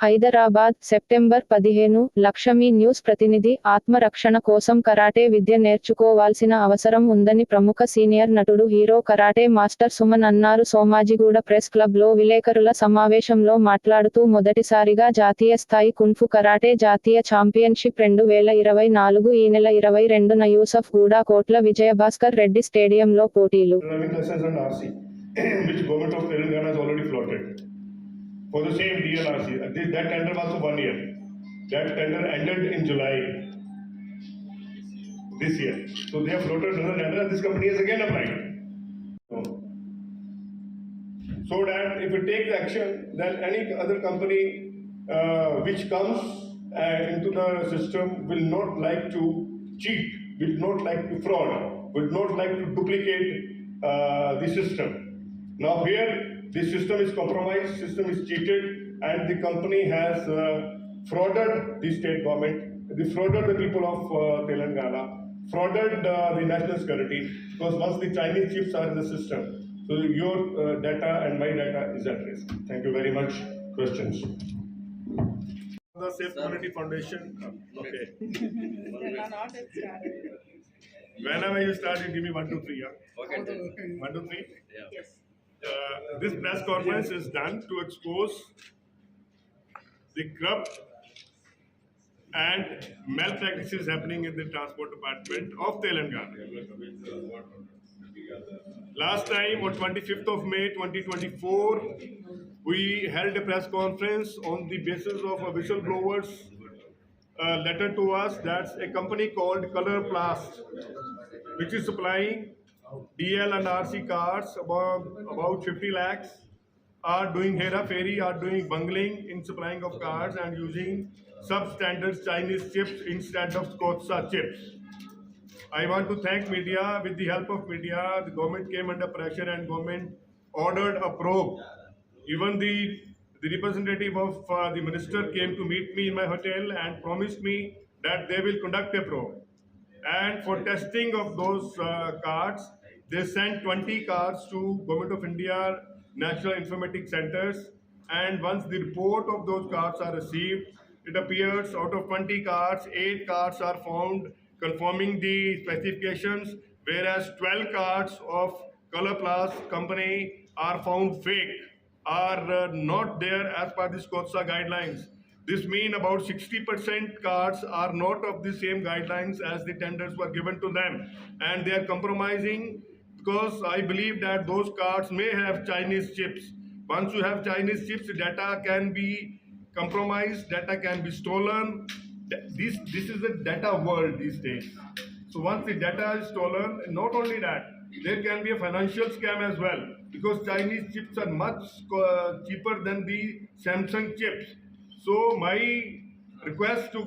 Hyderabad September 15 Lakshmi news ప్రతినిధి ఆత్మరక్షణ కోసం కరాటే విద్య నేర్చుకోవాల్సిన అవసరం ఉందని ప్రముఖ సీనియర్ నటుడు హీరో కరాటే మాస్టర్ సుమన్ అన్నారు. సోమాజిగూడ ప్రెస్ క్లబ్ లో విలేకరుల సమావేశంలో మాట్లాడుతూ మొదటిసారిగా జాతీయ స్థాయి కున్ఫు కరాటే జాతీయ ఛాంపియన్షిప్ 2024 ఈ నెల 22న యూసఫ్ గూడ కోట్ల విజయభాస్కర్ రెడ్డి స్టేడియంలో పోటీలు. Which government of Telangana has already floated for the same DLRC. That tender was for 1 year. That tender ended in July this year. So they have floated another tender and this company has again applied. So that if it takes action, then any other company which comes into the system will not like to cheat, will not like to fraud, will not like to duplicate the system. Now here, the system is compromised, system is cheated, and the company has frauded the state government, they frauded the people of Telangana, frauded the national security, because once the Chinese chips are in the system, so your data and my data is at risk. Thank you very much. Questions? The Safe Community Foundation. Okay. Whenever you start, you give me 1, 2, 3. Yeah. Okay. 1, 2, 3. Yeah. Yes. This press conference is done to expose the corrupt and malpractices happening in the transport department of Telangana. Last time on 25th of May 2024, we held a press conference on the basis of a whistleblower's letter to us. That's a company called Color Plast, which is supplying DL and RC cars about 50 lakhs, are doing hera-fairy, are doing bungling in supplying of cars and using substandard Chinese chips instead of Kotsa chips. I want to thank media. With the help of media, the government came under pressure and government ordered a probe. Even the representative of the minister came to meet me in my hotel and promised me that they will conduct a probe. And for testing of those cards, they sent 20 cards to Government of India National Informatics Centers. And once the report of those cards are received, it appears out of 20 cards, 8 cards are found confirming the specifications, whereas 12 cards of Color Plus company are found fake, are not there as per the Kotsa guidelines. This means about 60% cards are not of the same guidelines as the tenders were given to them, and they are compromising because I believe that those cards may have Chinese chips. Once you have Chinese chips, data can be compromised, data can be stolen. This is the data world these days. So once the data is stolen, not only that, there can be a financial scam as well, because Chinese chips are much cheaper than the Samsung chips. So my request to